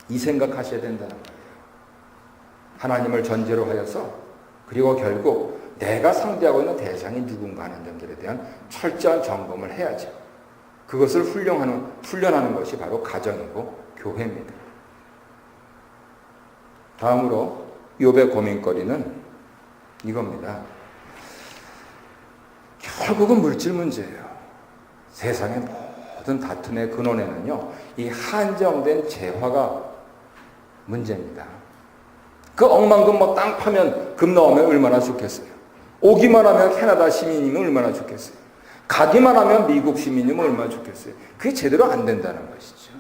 이 생각하셔야 된다는 거예요. 하나님을 전제로 하여서, 그리고 결국 내가 상대하고 있는 대상이 누군가 하는 점들에 대한 철저한 점검을 해야죠. 그것을 훈련하는 것이 바로 가정이고 교회입니다. 다음으로 욥의 고민거리는 이겁니다. 결국은 물질 문제예요. 세상의 모든 다툼의 근원에는요, 이 한정된 재화가 문제입니다. 그 억만금 땅 파면 금 나오면 얼마나 좋겠어요. 오기만 하면 캐나다 시민이면 얼마나 좋겠어요. 가기만 하면 미국 시민이면 얼마나 좋겠어요. 그게 제대로 안 된다는 것이죠.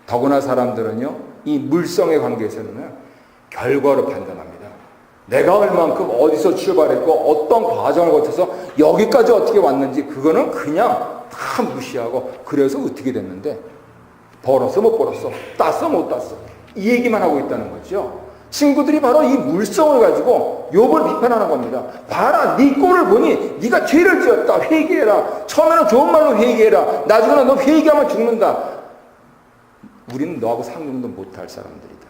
더구나 사람들은요, 이 물성의 관계에서는 결과로 판단합니다. 내가 얼만큼 어디서 출발했고 어떤 과정을 거쳐서 여기까지 어떻게 왔는지 그거는 그냥 다 무시하고, 그래서 어떻게 됐는데 벌었어 못 벌었어, 땄어 못 땄어, 이 얘기만 하고 있다는 거죠. 친구들이 바로 이 물성을 가지고 욥을 비판하는 겁니다. 봐라, 네 꼴을 보니 네가 죄를 지었다, 회개해라. 처음에는 좋은 말로 회개해라. 나중에는 너 회개하면 죽는다. 우리는 너하고 상종도 못할 사람들이다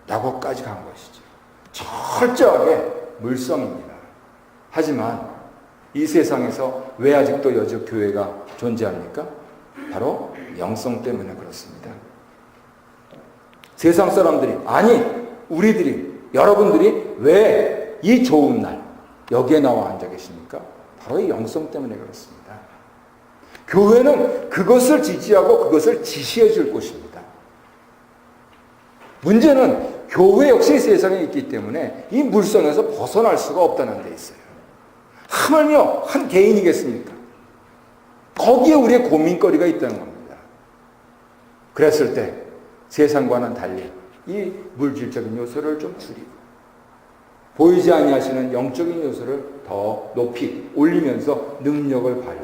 라고까지 간 것이죠. 철저하게 물성입니다. 하지만 이 세상에서 왜 아직도 여적 교회가 존재합니까? 바로 영성 때문에 그렇습니다. 세상 사람들이, 아니 우리들이, 여러분들이 왜 이 좋은 날 여기에 나와 앉아 계십니까? 바로 이 영성 때문에 그렇습니다. 교회는 그것을 지지하고 그것을 지시해 줄 곳입니다. 문제는 교회 역시 세상에 있기 때문에 이 물성에서 벗어날 수가 없다는 데 있어요. 하물며 한 개인이겠습니까? 거기에 우리의 고민거리가 있다는 겁니다. 그랬을 때 세상과는 달리 이 물질적인 요소를 좀 줄이고 보이지 아니하시는 영적인 요소를 더 높이 올리면서 능력을 발휘.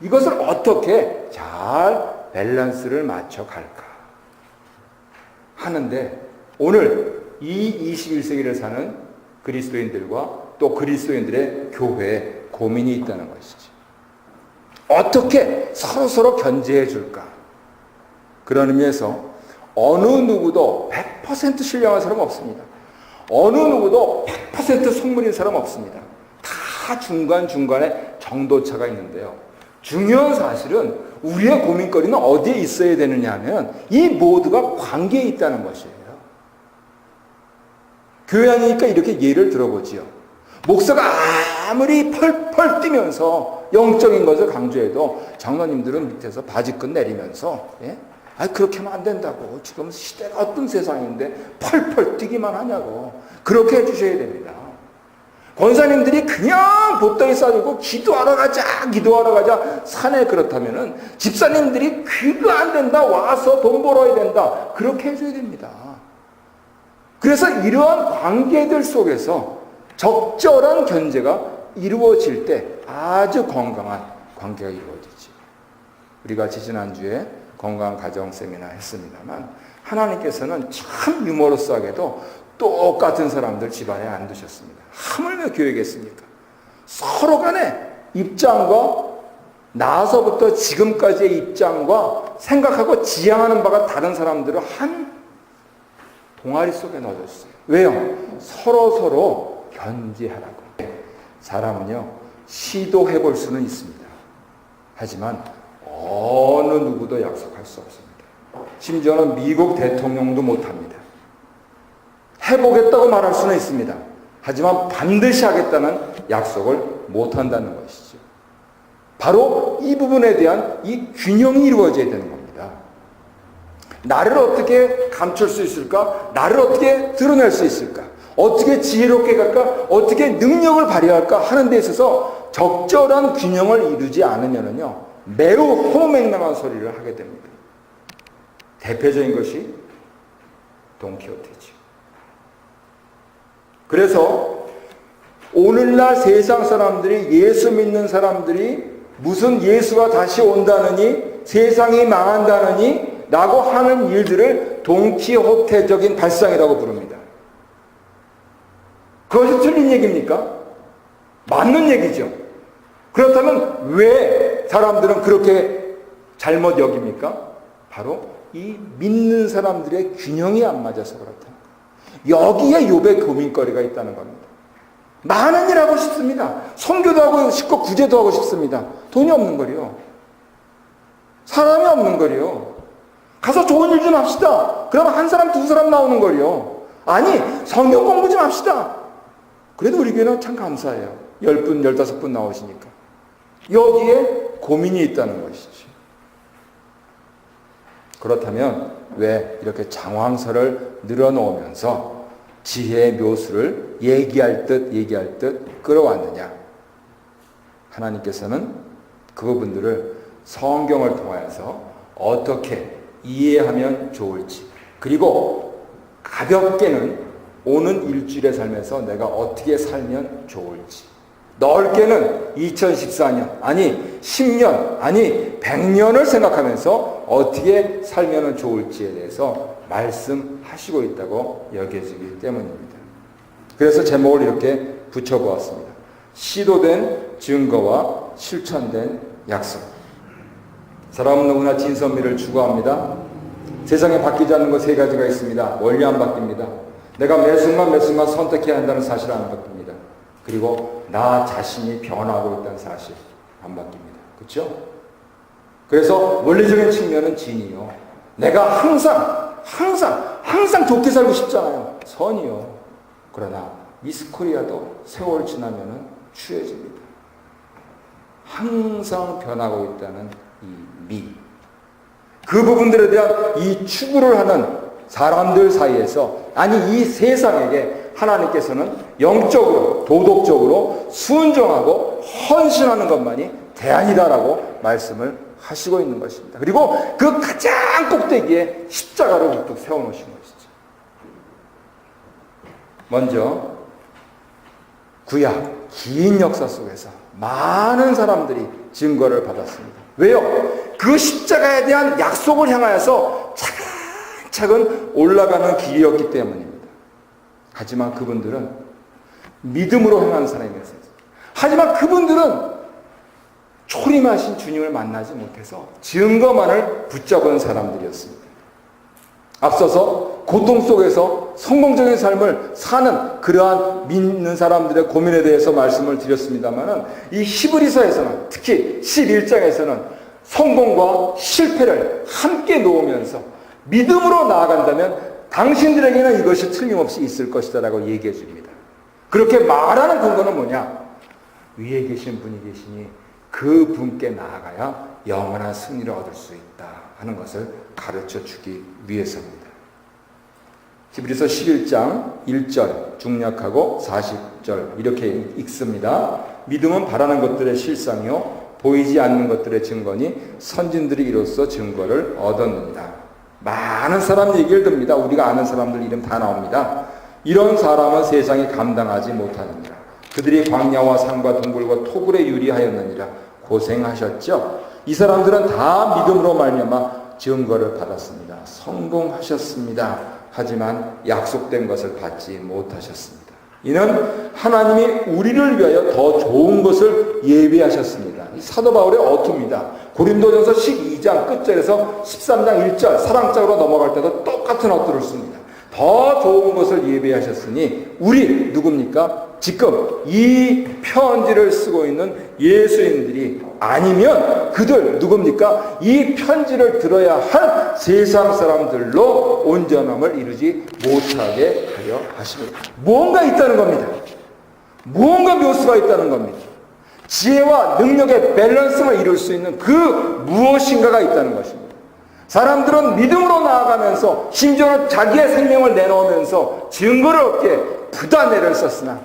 이것을 어떻게 잘 밸런스를 맞춰갈까 하는데, 오늘 이 21세기를 사는 그리스도인들과 또 그리스도인들의 교회에 고민이 있다는 것이지. 어떻게 서로서로 견제해 줄까? 그런 의미에서 어느 누구도 100% 신령한 사람 없습니다. 어느 누구도 100% 성물인 사람 없습니다. 다 중간중간에 정도차가 있는데요. 중요한 사실은 우리의 고민거리는 어디에 있어야 되느냐 하면 이 모두가 관계에 있다는 것이에요. 교회 아니니까 이렇게 예를 들어보지요. 목사가 아무리 펄펄 뛰면서 영적인 것을 강조해도 장로님들은 밑에서 바지끝 내리면서, 그렇게 하면 안 된다고. 지금 시대가 어떤 세상인데 펄펄 뛰기만 하냐고. 그렇게 해주셔야 됩니다. 권사님들이 그냥 보따리 싸들고 기도하러 가자 산에, 그렇다면은 집사님들이 그거 안 된다, 와서 돈 벌어야 된다, 그렇게 해줘야 됩니다. 그래서 이러한 관계들 속에서 적절한 견제가 이루어질 때 아주 건강한 관계가 이루어지죠. 우리가 지난주에 건강한 가정 세미나 했습니다만, 하나님께서는 참 유머러스하게도 똑같은 사람들 집안에 안 두셨습니다. 하물며 교회겠습니까? 서로 간의 입장과, 나서부터 지금까지의 입장과 생각하고 지향하는 바가 다른 사람들을 한 동아리 속에 넣어줬어요. 왜요? 서로 견제하라고. 사람은요, 시도해 볼 수는 있습니다. 하지만 어느 누구도 약속할 수 없습니다. 심지어는 미국 대통령도 못합니다. 해보겠다고 말할 수는 있습니다. 하지만 반드시 하겠다는 약속을 못한다는 것이죠. 바로 이 부분에 대한 이 균형이 이루어져야 되는 겁니다. 나를 어떻게 감출 수 있을까? 나를 어떻게 드러낼 수 있을까? 어떻게 지혜롭게 갈까? 어떻게 능력을 발휘할까? 하는 데 있어서 적절한 균형을 이루지 않으면요, 매우 호맹맹한 소리를 하게 됩니다. 대표적인 것이 돈키호테죠. 그래서 오늘날 세상 사람들이, 예수 믿는 사람들이 무슨 예수가 다시 온다느니, 세상이 망한다느니 라고 하는 일들을 돈키호테적인 발상이라고 부릅니다. 그것이 틀린 얘기입니까? 맞는 얘기죠. 그렇다면 왜 사람들은 그렇게 잘못 여깁니까? 바로 이 믿는 사람들의 균형이 안 맞아서 그렇다. 여기에 욥의 고민거리가 있다는 겁니다. 많은 일 하고 싶습니다. 선교도 하고 싶고 구제도 하고 싶습니다. 돈이 없는 거리요. 사람이 없는 거리요. 가서 좋은 일 좀 합시다. 그러면 한 사람 두 사람 나오는 거리요. 아니 성경 공부 좀 합시다. 그래도 우리 교회는 참 감사해요. 10분 15분 나오시니까. 여기에 고민이 있다는 것이죠. 그렇다면 왜 이렇게 장황설을 늘어놓으면서 지혜의 묘수를 얘기할 듯 끌어왔느냐? 하나님께서는 그 부분들을 성경을 통하여서 어떻게 이해하면 좋을지, 그리고 가볍게는 오는 일주일의 삶에서 내가 어떻게 살면 좋을지, 넓게는 2014년, 아니 10년, 아니 100년을 생각하면서 어떻게 살면 좋을지에 대해서 말씀하시고 있다고 여겨지기 때문입니다. 그래서 제목을 이렇게 붙여보았습니다. 시도된 증거와 실천된 약속. 사람은 누구나 진선미를 추구합니다. 세상에 바뀌지 않는 것 세 가지가 있습니다. 원리 안 바뀝니다. 내가 매 순간 선택해야 한다는 사실 안 바뀝니다. 그리고 나 자신이 변하고 있다는 사실 안 바뀝니다. 그렇죠? 그래서 원리적인 측면은 진이요. 내가 항상 좋게 살고 싶잖아요. 선이요. 그러나 미스 코리아도 세월 지나면은 추해집니다. 항상 변하고 있다는 이 미. 그 부분들에 대한 이 추구를 하는 사람들 사이에서, 아니 이 세상에게 하나님께서는 영적으로 도덕적으로 순종하고 헌신하는 것만이 대안이다라고 말씀을 하시고 있는 것입니다. 그리고 그 가장 꼭대기에 십자가를 우뚝 세워놓으신 것이죠. 먼저 구약 긴 역사 속에서 많은 사람들이 증거를 받았습니다. 왜요? 그 십자가에 대한 약속을 향하여서 차근차근 올라가는 길이었기 때문입니다. 하지만 그분들은 믿음으로 행하는 사람이었어요. 하지만 그분들은 초림하신 주님을 만나지 못해서 증거만을 붙잡은 사람들이었습니다. 앞서서 고통 속에서 성공적인 삶을 사는 그러한 믿는 사람들의 고민에 대해서 말씀을 드렸습니다만, 이 히브리서에서는, 특히 11장에서는 성공과 실패를 함께 놓으면서 믿음으로 나아간다면 당신들에게는 이것이 틀림없이 있을 것이다 라고 얘기해 줍니다. 그렇게 말하는 근거는 뭐냐? 위에 계신 분이 계시니 그 분께 나아가야 영원한 승리를 얻을 수 있다 하는 것을 가르쳐 주기 위해서입니다. 히브리서 11장 1절 중략하고 40절 이렇게 읽습니다. 믿음은 바라는 것들의 실상이요 보이지 않는 것들의 증거니 선진들이 이로써 증거를 얻었느니라. 많은 사람 얘기를 듭니다. 우리가 아는 사람들 이름 다 나옵니다. 이런 사람은 세상이 감당하지 못하느니라. 그들이 광야와 산과 동굴과 토굴에 유리하였느니라. 고생하셨죠? 이 사람들은 다 믿음으로 말미암아 증거를 받았습니다. 성공하셨습니다. 하지만 약속된 것을 받지 못하셨습니다. 이는 하나님이 우리를 위하여 더 좋은 것을 예비하셨습니다. 이 사도 바울의 어투입니다. 고린도전서 12장 끝절에서 13장 1절 사랑짝으로 넘어갈 때도 똑같은 어투를 씁니다. 더 좋은 것을 예비하셨으니 우리 누굽니까? 지금 이 편지를 쓰고 있는 예수님들이 아니면 그들 누굽니까? 이 편지를 들어야 할 세상 사람들로 온전함을 이루지 못하게 하려 하십니다. 무언가 있다는 겁니다. 무언가 묘수가 있다는 겁니다. 지혜와 능력의 밸런스를 이룰 수 있는 그 무엇인가가 있다는 것입니다. 사람들은 믿음으로 나아가면서 심지어는 자기의 생명을 내놓으면서 증거를 얻기에 부단 애를 썼으나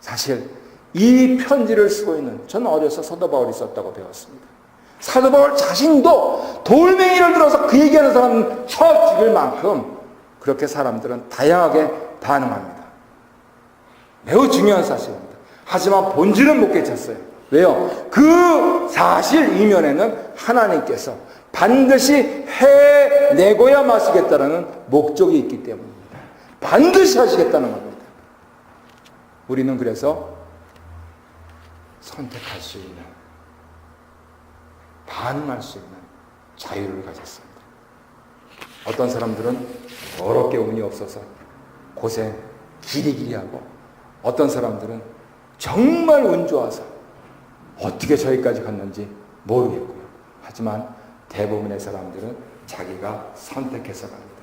사실 이 편지를 쓰고 있는, 저는 어려서 사도 바울이 썼다고 배웠습니다. 사도 바울 자신도 돌멩이를 들어서 그 얘기하는 사람은 쳐 죽일 만큼 그렇게 사람들은 다양하게 반응합니다. 매우 중요한 사실입니다. 하지만 본질은 못 깨쳤어요. 왜요? 그 사실 이면에는 하나님께서 반드시 해내고야 마시겠다는 목적이 있기 때문입니다. 반드시 하시겠다는 겁니다. 우리는 그래서 선택할 수 있는, 반응할 수 있는 자유를 가졌습니다. 어떤 사람들은 더럽게 운이 없어서 고생 길이길이 하고, 어떤 사람들은 정말 운 좋아서 어떻게 저기까지 갔는지 모르겠고요. 하지만 대부분의 사람들은 자기가 선택해서 갑니다.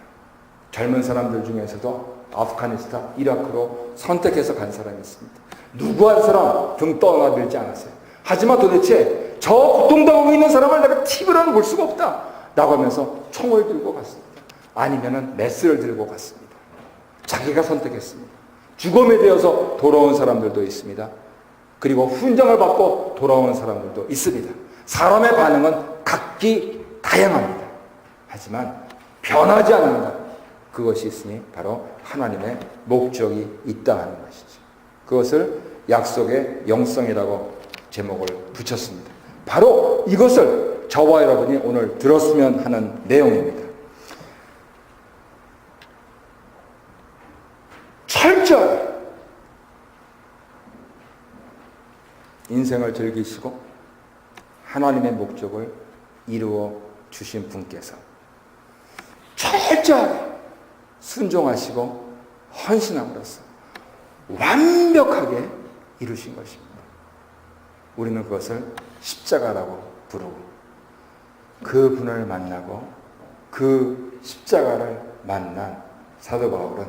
젊은 사람들 중에서도 아프가니스탄, 이라크로 선택해서 간 사람이 있습니다. 누구 한 사람 등 떠나들지 않았어요. 하지만 도대체 저 고통당하고 있는 사람을 내가 TV로는 볼 수가 없다 라고 하면서 총을 들고 갔습니다. 아니면은 메스를 들고 갔습니다. 자기가 선택했습니다. 죽음에 되어서 돌아온 사람들도 있습니다. 그리고 훈장을 받고 돌아온 사람들도 있습니다. 사람의 반응은 각기 다양합니다. 하지만 변하지 않는 것, 그것이 있으니 바로 하나님의 목적이 있다 하는 것이죠. 그것을 약속의 영성이라고 제목을 붙였습니다. 바로 이것을 저와 여러분이 오늘 들었으면 하는 내용입니다. 철저히 인생을 즐기시고 하나님의 목적을 이루어 주신 분께서 철저하게 순종하시고 헌신함으로써 완벽하게 이루신 것입니다. 우리는 그것을 십자가라고 부르고, 그 분을 만나고 그 십자가를 만난 사도 바울은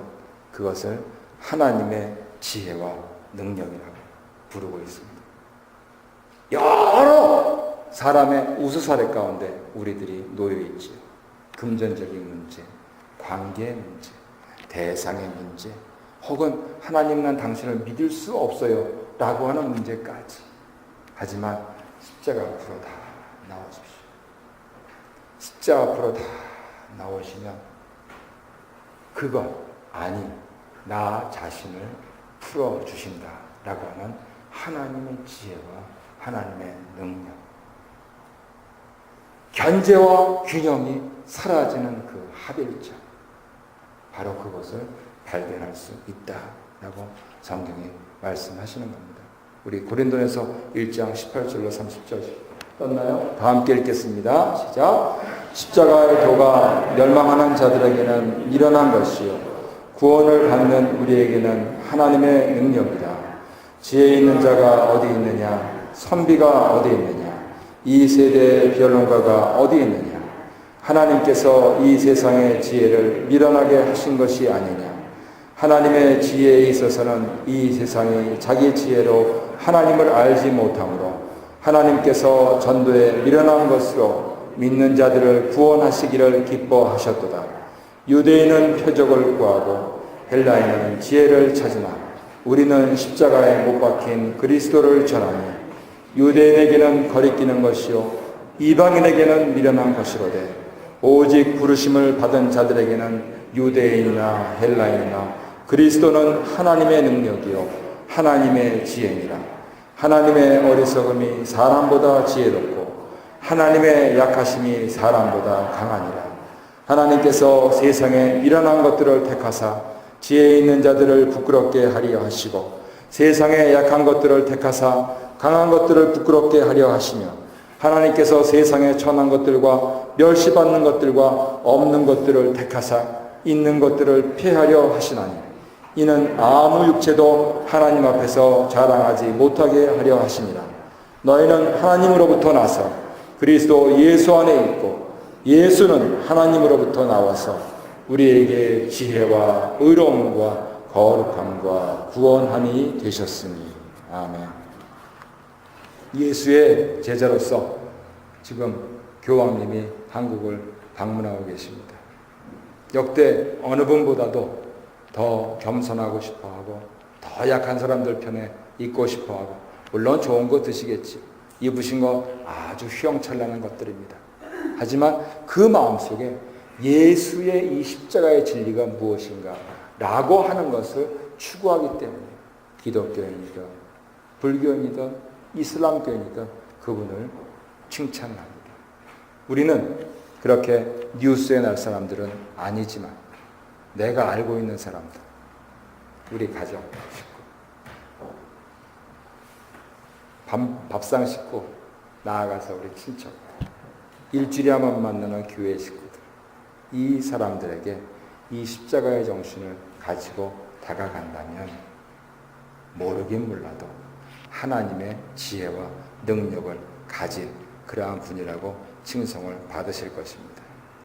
그것을 하나님의 지혜와 능력이라고 부르고 있습니다. 여러 사람의 우수사례 가운데 우리들이 놓여 있지요. 금전적인 문제, 관계의 문제, 대상의 문제, 혹은 하나님 난 당신을 믿을 수 없어요 라고 하는 문제까지. 하지만 십자가 앞으로 다 나오십시오. 십자가 앞으로 다 나오시면 그것 아니 나 자신을 풀어주신다 라고 하는 하나님의 지혜와 하나님의 능력, 견제와 균형이 사라지는 그 합일점, 바로 그것을 발견할 수 있다라고 성경이 말씀하시는 겁니다. 우리 고린도전서 1장 18절로 30절 떴나요? 다 함께 읽겠습니다. 시작. 십자가의 도가 멸망하는 자들에게는 미련한 것이요 구원을 받는 우리에게는 하나님의 능력이다. 지혜 있는 자가 어디 있느냐? 선비가 어디 있느냐? 이 세대의 변론가가 어디 있느냐? 하나님께서 이 세상의 지혜를 미련하게 하신 것이 아니냐? 하나님의 지혜에 있어서는 이 세상이 자기 지혜로 하나님을 알지 못하므로 하나님께서 전도에 미련한 것으로 믿는 자들을 구원하시기를 기뻐하셨도다. 유대인은 표적을 구하고 헬라인은 지혜를 찾으나 우리는 십자가에 못 박힌 그리스도를 전하니 유대인에게는 거리끼는 것이요 이방인에게는 미련한 것이로되 오직 부르심을 받은 자들에게는 유대인이나 헬라인이나 그리스도는 하나님의 능력이요 하나님의 지혜니라. 하나님의 어리석음이 사람보다 지혜롭고 하나님의 약하심이 사람보다 강하니라. 하나님께서 세상에 미련한 것들을 택하사 지혜 있는 자들을 부끄럽게 하려 하시고 세상에 약한 것들을 택하사 강한 것들을 부끄럽게 하려 하시며 하나님께서 세상에 천한 것들과 멸시받는 것들과 없는 것들을 택하사 있는 것들을 피하려 하시나니 이는 아무 육체도 하나님 앞에서 자랑하지 못하게 하려 하심이라. 너희는 하나님으로부터 나서 그리스도 예수 안에 있고 예수는 하나님으로부터 나와서 우리에게 지혜와 의로움과 거룩함과 구원함이 되셨으니. 아멘. 예수의 제자로서 지금 교황님이 한국을 방문하고 계십니다. 역대 어느 분보다도 더 겸손하고 싶어하고 더 약한 사람들 편에 있고 싶어하고, 물론 좋은 거 드시겠지. 입으신 거 아주 휘황찬란한 것들입니다. 하지만 그 마음속에 예수의 이 십자가의 진리가 무엇인가 라고 하는 것을 추구하기 때문에 기독교인이든 불교인이든 이슬람교인이든 그분을 칭찬합니다. 우리는 그렇게 뉴스에 날 사람들은 아니지만 내가 알고 있는 사람들, 우리 가정 식구, 밥상 식구, 나아가서 우리 친척, 일주일에 한 번 만나는 교회 식구들, 이 사람들에게 이 십자가의 정신을 가지고 다가간다면 모르긴 몰라도 하나님의 지혜와 능력을 가진 그러한 분이라고 칭송을 받으실 것입니다.